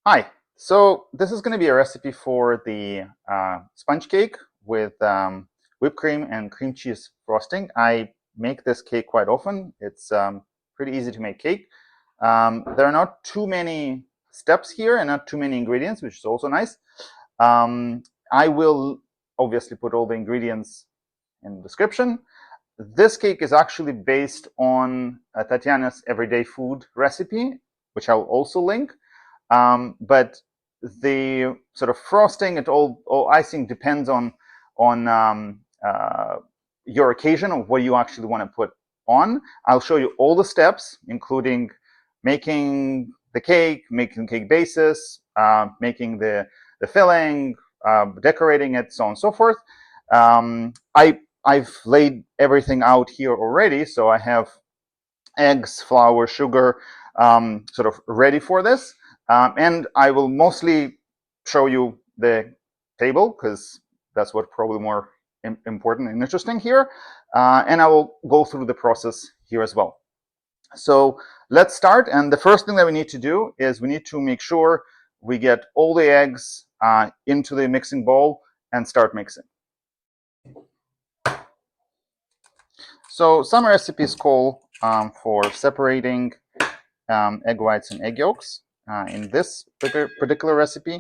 Hi, so this is going to be a recipe for the sponge cake with whipped cream and cream cheese frosting. I make this cake quite often. It's pretty easy to make cake. There are not too many steps here and not too many ingredients, which is also nice. I will obviously put all the ingredients in the description. This cake is actually based on Tatyana's everyday food recipe, which I'll also link. But the sort of frosting and all icing depends on your occasion of what you actually want to put on. I'll show you all the steps, including making the cake, making cake bases, making the filling, decorating it, so on and so forth. I've laid everything out here already, so I have eggs, flour, sugar, sort of ready for this. And I will mostly show you the table because that's what probably more important and interesting here. And I will go through the process here as well. So let's start. And the first thing that we need to do is we need to make sure we get all the eggs into the mixing bowl and start mixing. So some recipes call for separating egg whites and egg yolks. In this particular recipe,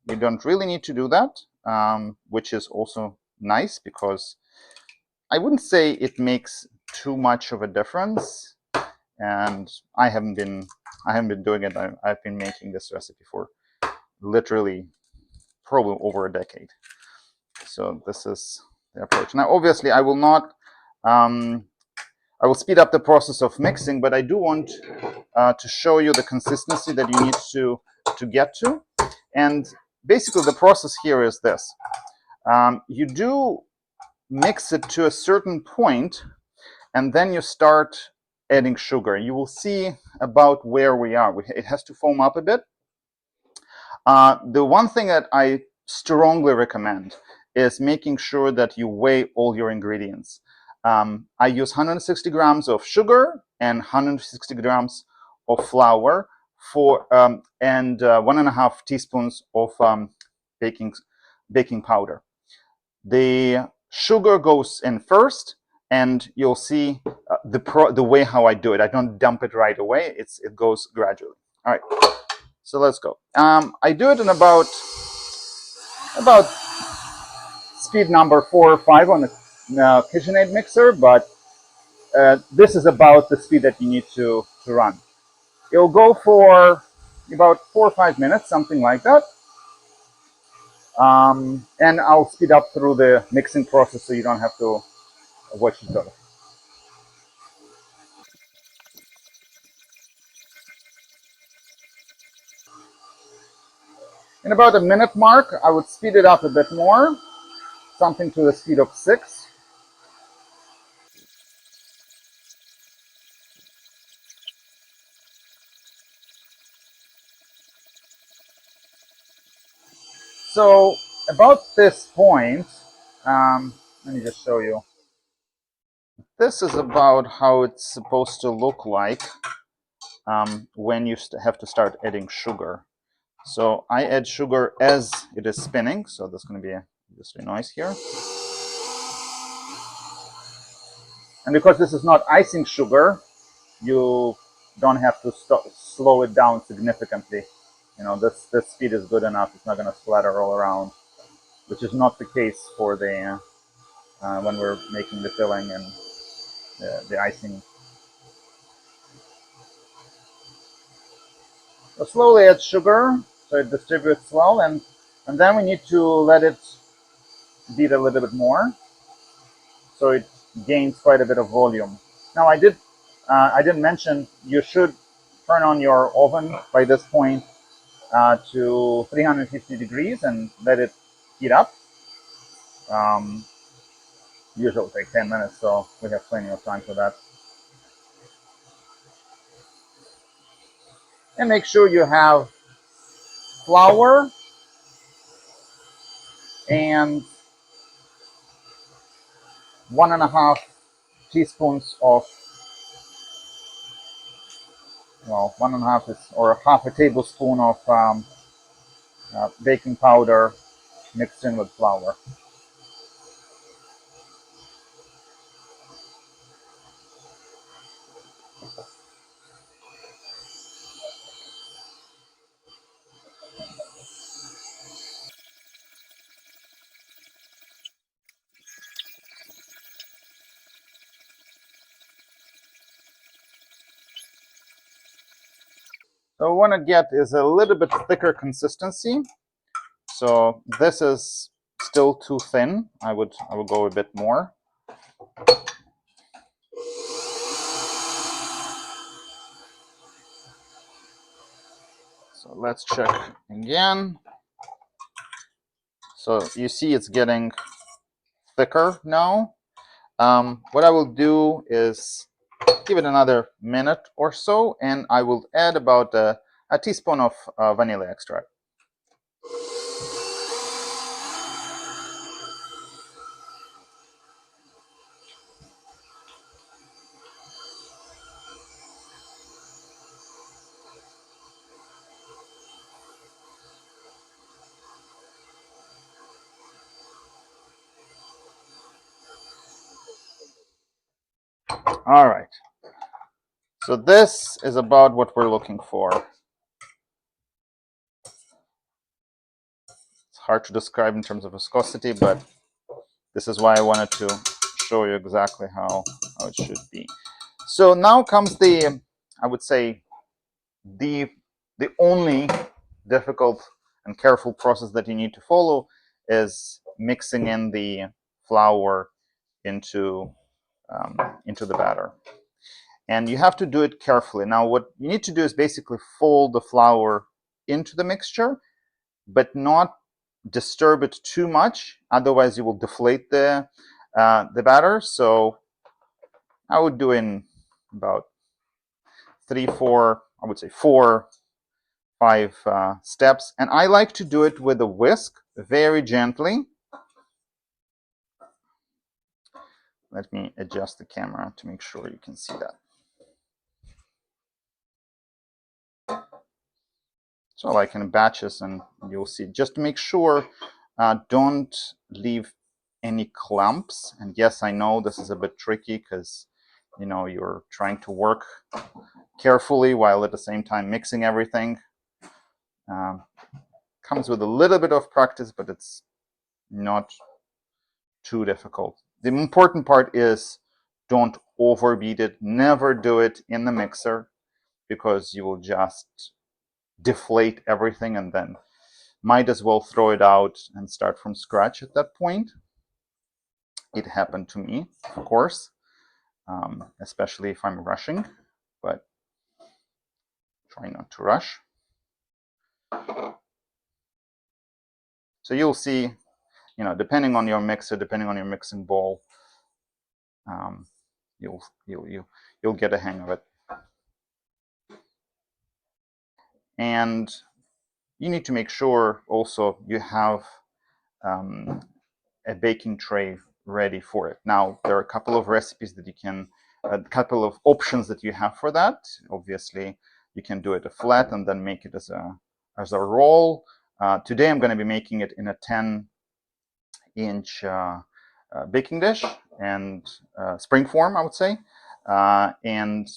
you don't really need to do that, which is also nice because I wouldn't say it makes too much of a difference. And I haven't been doing it. I've been making this recipe for literally probably over a decade. So this is the approach. Now, obviously, I will not. I will speed up the process of mixing, but I do want to show you the consistency that you need to get to. And basically, the process here is this. You do mix it to a certain point, and then you start adding sugar. You will see about where we are. It has to foam up a bit. The one thing that I strongly recommend is making sure that you weigh all your ingredients. I use 160 grams of sugar and 160 grams of flour for and 1.5 teaspoons of baking powder. The sugar goes in first, and you'll see the way how I do it. I don't dump it right away. It goes gradually. All right, so let's go. I do it in about speed number 4 or 5 on the KitchenAid mixer, but this is about the speed that you need to run. It'll go for about 4 or 5 minutes, something like that. And I'll speed up through the mixing process so you don't have to watch each other. In about a minute mark, I would speed it up a bit more, something to the speed of 6. So about this point, let me just show you. This is about how it's supposed to look like when you have to start adding sugar. So I add sugar as it is spinning, so there's going to be a noise here. And because this is not icing sugar, you don't have to slow it down significantly. You know, this speed is good enough. It's not going to splatter all around, which is not the case for the when we're making the filling and the icing. So slowly add sugar so it distributes well, and then we need to let it beat a little bit more so it gains quite a bit of volume. Now I didn't mention you should turn on your oven by this point to 350 degrees and let it heat up. Usually it'll take 10 minutes, so we have plenty of time for that. And make sure you have flour and 1.5 teaspoons of, well, 1.5 is, or half a tablespoon of baking powder mixed in with flour. So what I want to get is a little bit thicker consistency. So this is still too thin. I would go a bit more. So let's check again. So you see it's getting thicker now. What I will do is give it another minute or so, and I will add about a teaspoon of vanilla extract. All right. So this is about what we're looking for. It's hard to describe in terms of viscosity, but this is why I wanted to show you exactly how it should be. So now comes the, I would say, the only difficult and careful process that you need to follow is mixing in the flour into the batter. And you have to do it carefully. Now, what you need to do is basically fold the flour into the mixture, but not disturb it too much. Otherwise, you will deflate the batter. So I would do in about 3, 4, I would say 4, 5 steps. And I like to do it with a whisk very gently. Let me adjust the camera to make sure you can see that. So like in batches, and you'll see, just to make sure, don't leave any clumps. And yes, I know this is a bit tricky because you're trying to work carefully while at the same time mixing everything. Comes with a little bit of practice, but it's not too difficult. The important part is don't overbeat it. Never do it in the mixer because you will just deflate everything and then might as well throw it out and start from scratch at that point. It happened to me, of course, especially if I'm rushing, but try not to rush. So you'll see, depending on your mixer, depending on your mixing bowl, you'll get a hang of it. And you need to make sure also you have a baking tray ready for it. Now, there are a couple of recipes that you can, a couple of options that you have for that. Obviously, you can do it a flat and then make it as a roll. Today, I'm going to be making it in a 10-inch baking dish and spring form, I would say, and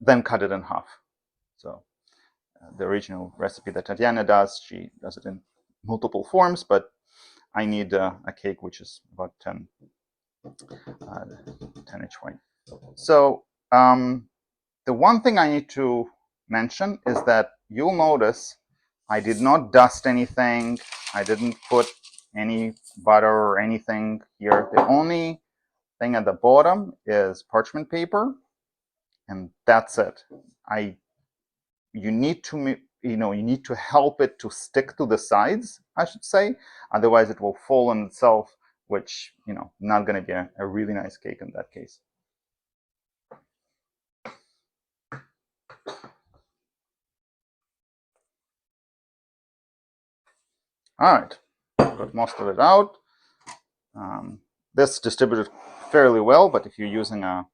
then cut it in half. So the original recipe that Tatyana does, she does it in multiple forms, but I need a cake which is about 10-inch wide. So the one thing I need to mention is that you'll notice I did not dust anything. I didn't put any butter or anything here. The only thing at the bottom is parchment paper, and that's it. You need to help it to stick to the sides, I should say. Otherwise, it will fall on itself, which not going to be a really nice cake in that case. All right, got most of it out. This distributed fairly well, but if you're using a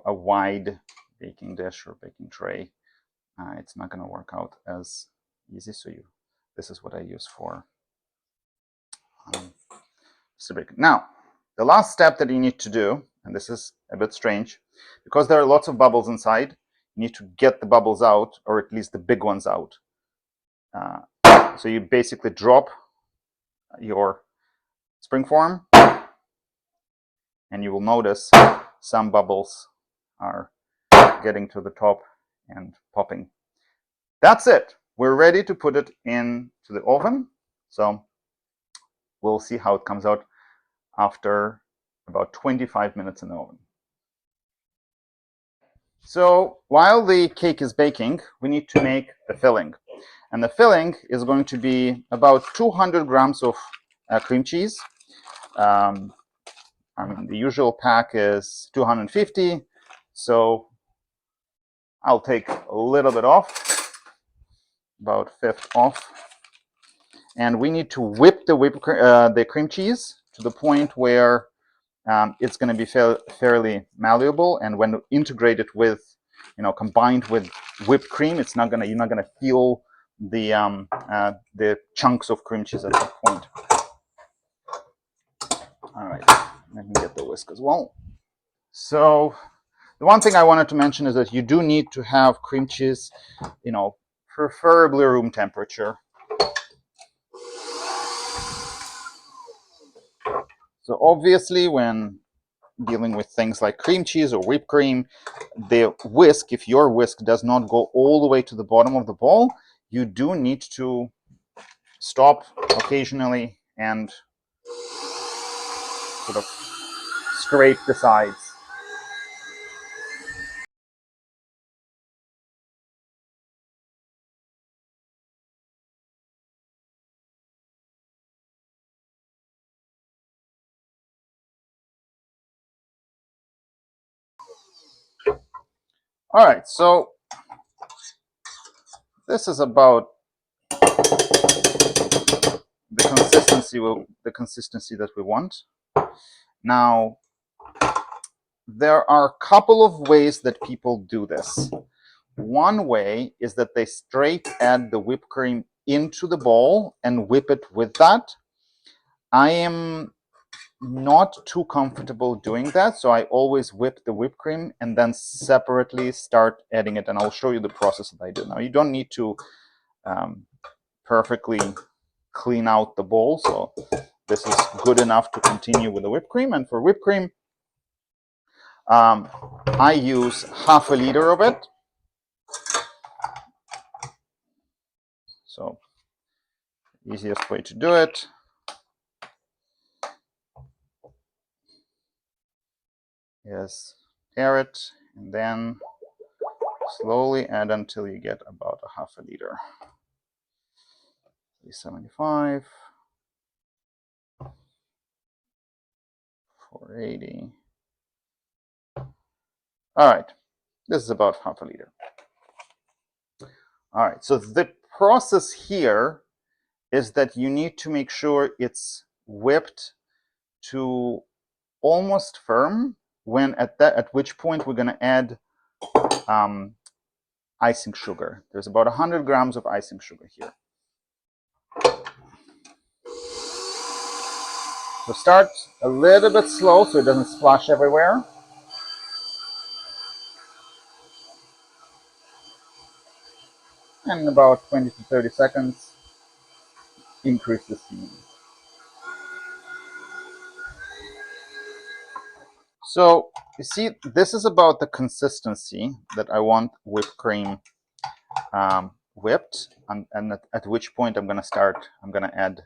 wide baking dish or baking tray, it's not going to work out as easy. So you this is what I use for Cibric. Now, the last step that you need to do, and this is a bit strange, because there are lots of bubbles inside, you need to get the bubbles out, or at least the big ones out. So you basically drop your spring form, and you will notice some bubbles are getting to the top and popping. That's it. We're ready to put it into the oven. So we'll see how it comes out after about 25 minutes in the oven. So while the cake is baking, we need to make the filling. And the filling is going to be about 200 grams of cream cheese. I mean, the usual pack is 250. So I'll take a little bit off, about a fifth off. And we need to whip the cream cheese to the point where it's going to be fairly malleable, and when integrated with, combined with whipped cream, you're not gonna feel the chunks of cream cheese at that point. All right, I can get the whisk as well. So the one thing I wanted to mention is that you do need to have cream cheese, preferably room temperature. So obviously, when dealing with things like cream cheese or whipped cream, the whisk, if your whisk does not go all the way to the bottom of the bowl, you do need to stop occasionally and sort of scrape the sides. All right, so this is about the consistency that we want. Now, there are a couple of ways that people do this. One way is that they straight add the whipped cream into the bowl and whip it with that. I am not too comfortable doing that, so I always whip the whipped cream and then separately start adding it, and I'll show you the process that I do. Now, you don't need to perfectly clean out the bowl, so this is good enough to continue with the whipped cream. And for whipped cream, I use half a liter of it. So easiest way to do it. Is air it and then slowly add until you get about a half a liter. 375, 480. All right, this is about half a liter. All right, so the process here is that you need to make sure it's whipped to almost firm, at which point we're going to add icing sugar. There's about 100 grams of icing sugar here. So start a little bit slow so it doesn't splash everywhere. And in about 20 to 30 seconds, increase the steam. So you see, this is about the consistency that I want whipped cream whipped, and at which point I'm going to add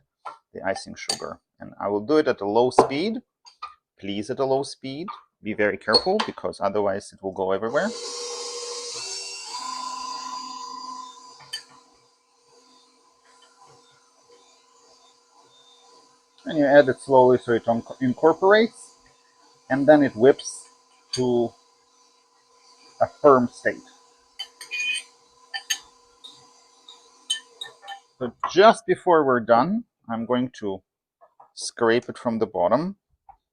the icing sugar. And I will do it at a low speed. Please, at a low speed. Be very careful, because otherwise it will go everywhere. And you add it slowly so it incorporates, and then it whips to a firm state. So just before we're done, I'm going to scrape it from the bottom,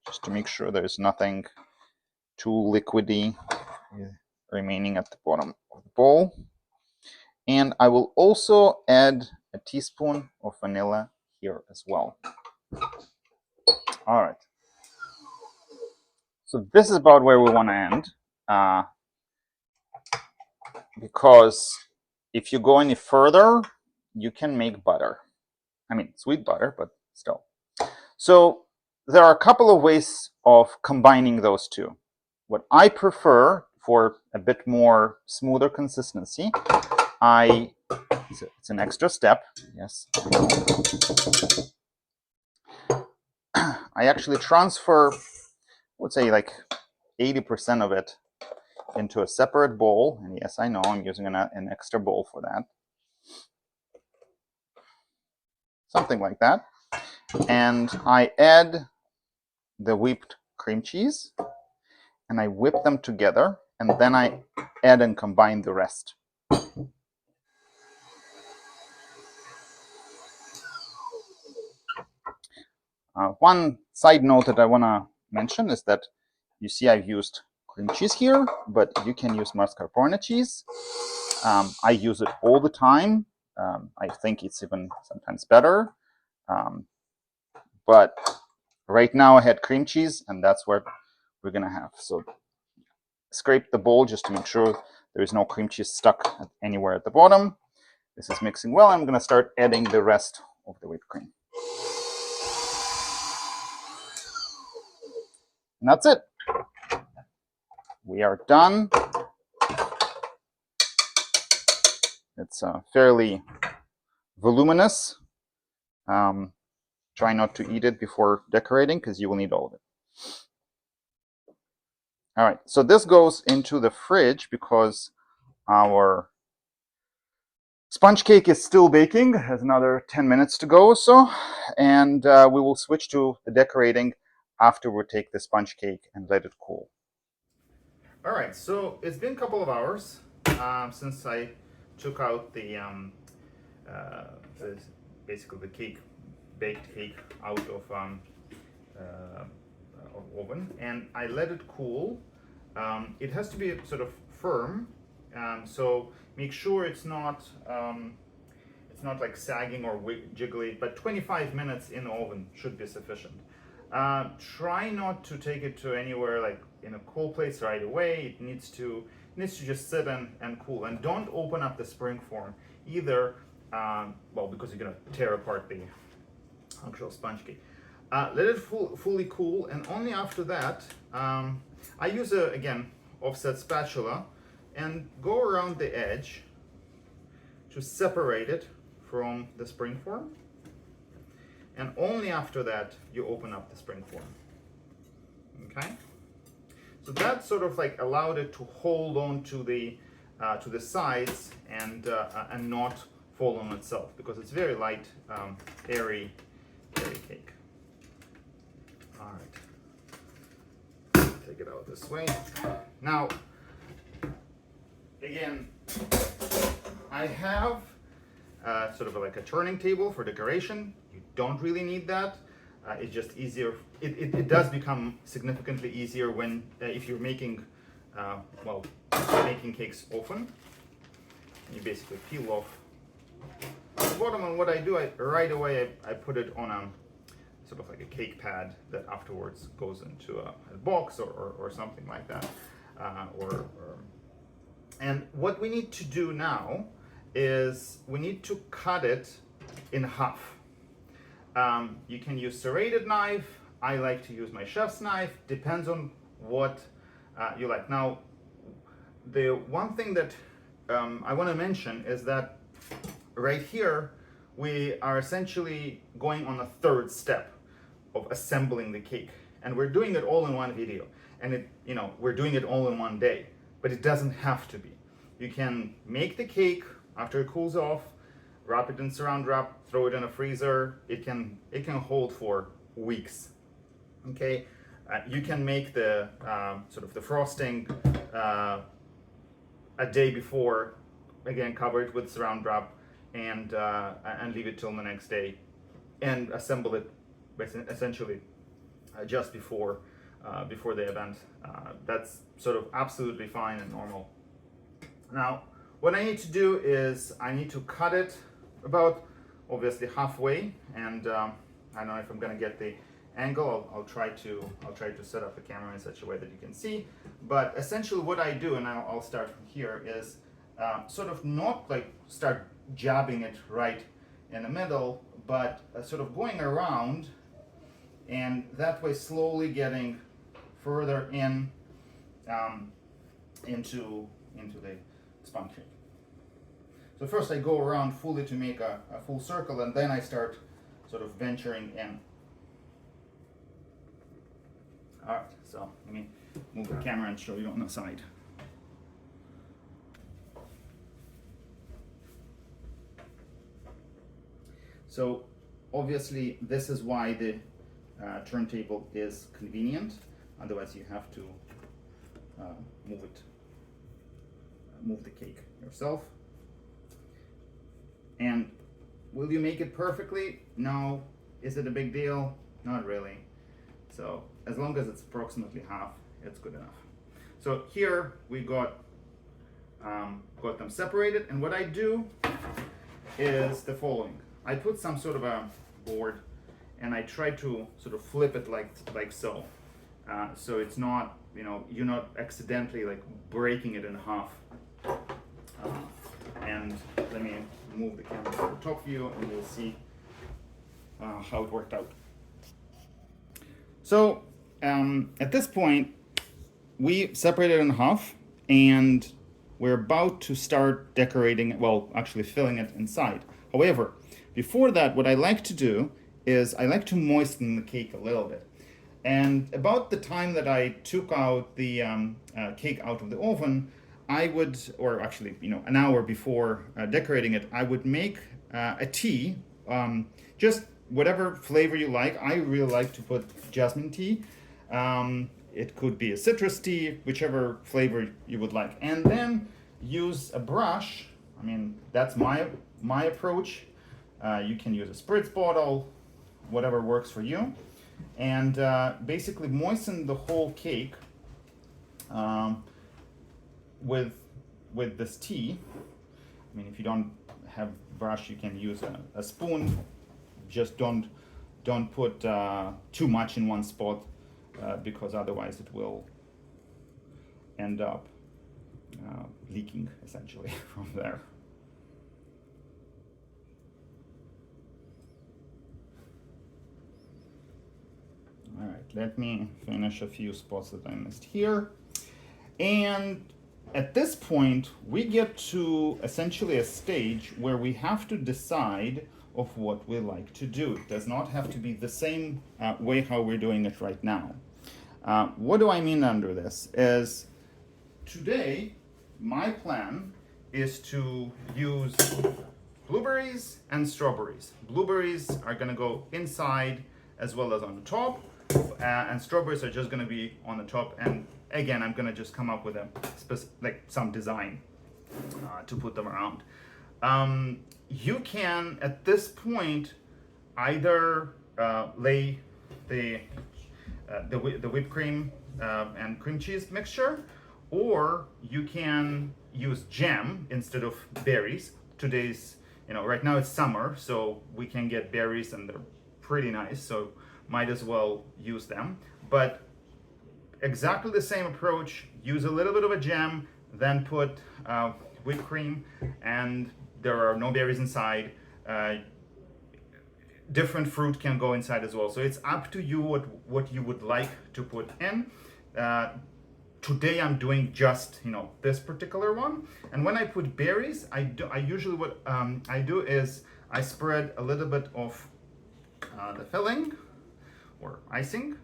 just to make sure there's nothing too liquidy remaining at the bottom of the bowl. And I will also add a teaspoon of vanilla here as well. All right. So this is about where we want to end, because if you go any further, you can make butter. I mean, sweet butter, but still. So there are a couple of ways of combining those two. What I prefer for a bit more smoother consistency, it's an extra step, yes. I actually transfer, I would say like 80% of it into a separate bowl. And yes, I know I'm using an extra bowl for that. Something like that. And I add the whipped cream cheese and I whip them together, and then I add and combine the rest. One side note that I want to mention is that you see I've used cream cheese here, but you can use mascarpone cheese. I use it all the time. I think it's even sometimes better. But right now I had cream cheese, and that's what we're going to have. So scrape the bowl just to make sure there is no cream cheese stuck anywhere at the bottom. This is mixing well. I'm going to start adding the rest of the whipped cream. And that's it. We are done. It's fairly voluminous. Try not to eat it before decorating because you will need all of it. All right, so this goes into the fridge because our sponge cake is still baking. It has another 10 minutes to go or so. And we will switch to the decorating after we take the sponge cake and let it cool. All right, so it's been a couple of hours since I took out basically the cake, baked cake out of oven, and I let it cool. It has to be sort of firm, so make sure it's not like sagging or jiggly, but 25 minutes in the oven should be sufficient. Try not to take it to anywhere like in a cool place right away. It needs to just sit and cool. And don't open up the springform either, well, because you're gonna tear apart the actual sponge cake. Let it fully cool, and only after that, I use again, offset spatula and go around the edge to separate it from the springform. And only after that you open up the springform. Okay, so that sort of like allowed it to hold on to the sides and not fall on itself, because it's very light, airy cake. All right, take it out this way. Now, again, I have sort of like a turning table for decoration. You don't really need that. It's just easier. It does become significantly easier when if you're making making cakes often. You basically peel off the bottom, and what I do, right away I put it on a sort of like a cake pad that afterwards goes into a box or something like that. And what we need to do now is we need to cut it in half. You can use serrated knife. I like to use my chef's knife. Depends on what you like. Now, the one thing that I want to mention is that right here we are essentially going on a third step of assembling the cake, and we're doing it all in one video, and we're doing it all in one day, but it doesn't have to be. You can make the cake after it cools off, wrap it in saran wrap, throw it in a freezer. It can hold for weeks. Okay, you can make the sort of the frosting a day before, again cover it with saran wrap and leave it till the next day, and assemble it essentially just before the event. That's sort of absolutely fine and normal. Now, what I need to do is I need to cut it about obviously halfway, and I don't know if I'm gonna get the angle. I'll try to set up the camera in such a way that you can see. But essentially, what I do, and I'll start from here, is sort of not like start jabbing it right in the middle, but sort of going around, and that way slowly getting further in into the sponge cake. So first I go around fully to make a full circle, and then I start sort of venturing in. All right, so let me move the camera and show you on the side. So obviously this is why the turntable is convenient. Otherwise you have to move the cake yourself. And will you make it perfectly? No. Is it a big deal? Not really. So as long as it's approximately half, it's good enough. So here we got them separated, and what I do is the following. I put some sort of a board, and I try to sort of flip it like so. So it's not, you're not accidentally like breaking it in half. And let me move the camera to the top view, and you'll see how it worked out. So at this point, we separated it in half, and we're about to start decorating, well, actually filling it inside. However, before that, what I like to do is I like to moisten the cake a little bit. And about the time that I took out the cake out of the oven, I would, or actually, an hour before decorating it, I would make a tea, just whatever flavor you like. I really like to put jasmine tea. It could be a citrus tea, whichever flavor you would like. And then use a brush. I mean, that's my approach. You can use a spritz bottle, whatever works for you. And basically moisten the whole cake with this tea. I mean, if you don't have brush, you can use a spoon. Just don't put too much in one spot, because otherwise it will end up leaking essentially from there. All right, let me finish a few spots that I missed here. And at this point, we get to essentially a stage where we have to decide of what we like to do. It does not have to be the same way how we're doing it right now. What do I mean under this? Is today, my plan is to use blueberries and strawberries. Blueberries are gonna go inside as well as on the top, and strawberries are just gonna be on the top. And again, I'm gonna just come up with some design to put them around. You can, at this point, either lay the whipped cream and cream cheese mixture, or you can use jam instead of berries. Today's, right now it's summer, so we can get berries and they're pretty nice, so might as well use them. But exactly the same approach, use a little bit of a jam, then put whipped cream, and there are no berries inside. Different fruit can go inside as well. So it's up to you what you would like to put in. Today I'm doing just this particular one. And when I put berries, I usually what I do is I spread a little bit of the filling or icing,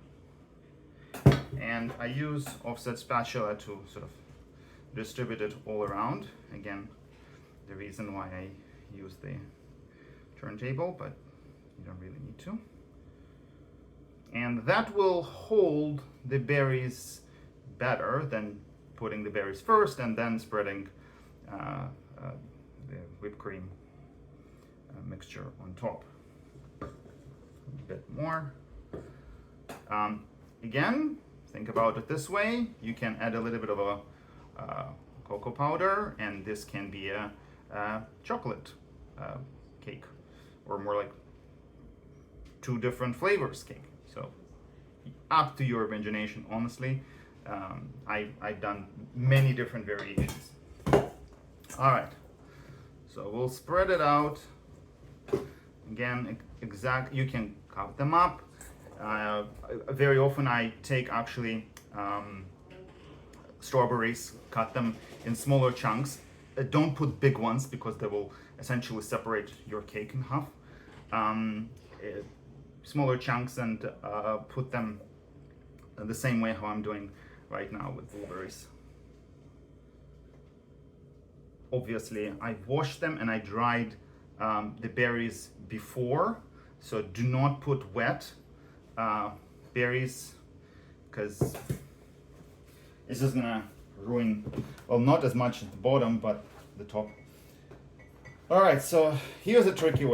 and I use offset spatula to sort of distribute it all around. Again, the reason why I use the turntable, but you don't really need to. And that will hold the berries better than putting the berries first and then spreading the whipped cream mixture on top. A bit more. Again, think about it this way. You can add a little bit of a cocoa powder, and this can be a chocolate cake. or more like 2 different flavors cake. So up to your imagination, honestly. I've done many different variations. All right, so we'll spread it out. Again, you can cut them up. Very often I take actually strawberries, cut them in smaller chunks. Don't put big ones because they will essentially separate your cake in half. Smaller chunks, and put them the same way how I'm doing right now with blueberries. Obviously, I washed them and I dried the berries before, so do not put wet berries, because it's just gonna ruin, well, not as much at the bottom, but the top. All right, so here's the tricky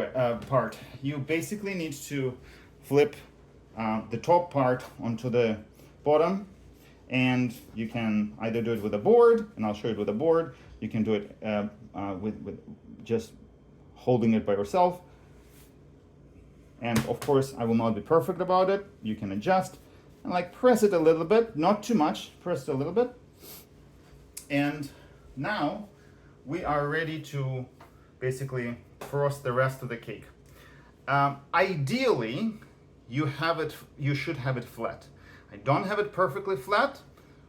part. You basically need to flip the top part onto the bottom, and you can either do it with a board, and I'll show you it with a board. You can do it with just holding it by yourself. And of course, I will not be perfect about it. You can adjust and like press it a little bit, not too much, press it a little bit. And now we are ready to basically frost the rest of the cake. Ideally, you should have it flat. I don't have it perfectly flat,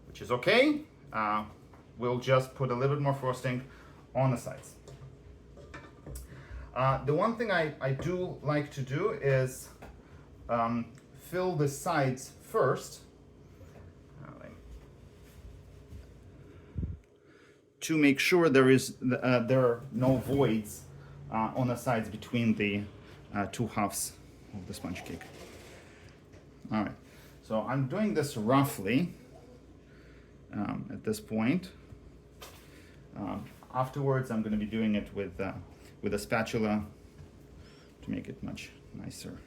which is okay. We'll just put a little bit more frosting on the sides. The one thing I do like to do is fill the sides first, to make sure there are no voids on the sides between the 2 halves of the sponge cake. All right, so I'm doing this roughly at this point. Afterwards, I'm going to be doing it with a spatula to make it much nicer.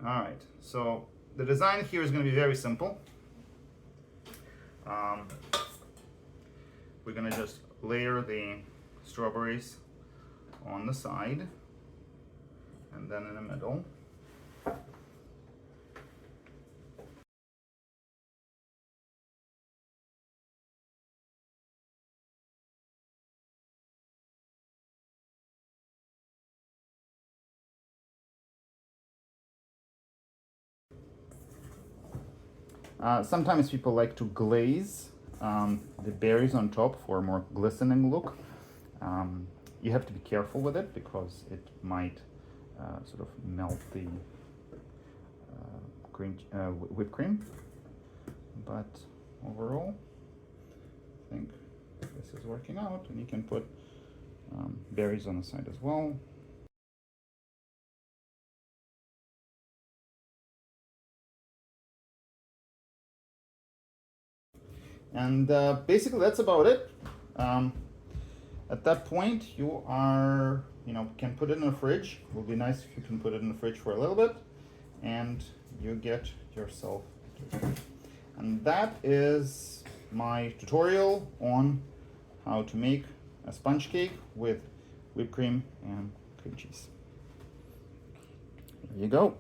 All right, so the design here is going to be very simple. We're going to just layer the strawberries on the side and then in the middle. Sometimes people like to glaze the berries on top for a more glistening look. You have to be careful with it because it might sort of melt the whipped cream. But overall, I think this is working out, and you can put berries on the side as well. And basically that's about it. At that point, you can put it in the fridge. It will be nice if you can put it in the fridge for a little bit, and you get yourself. And that is my tutorial on how to make a sponge cake with whipped cream and cream cheese. There you go.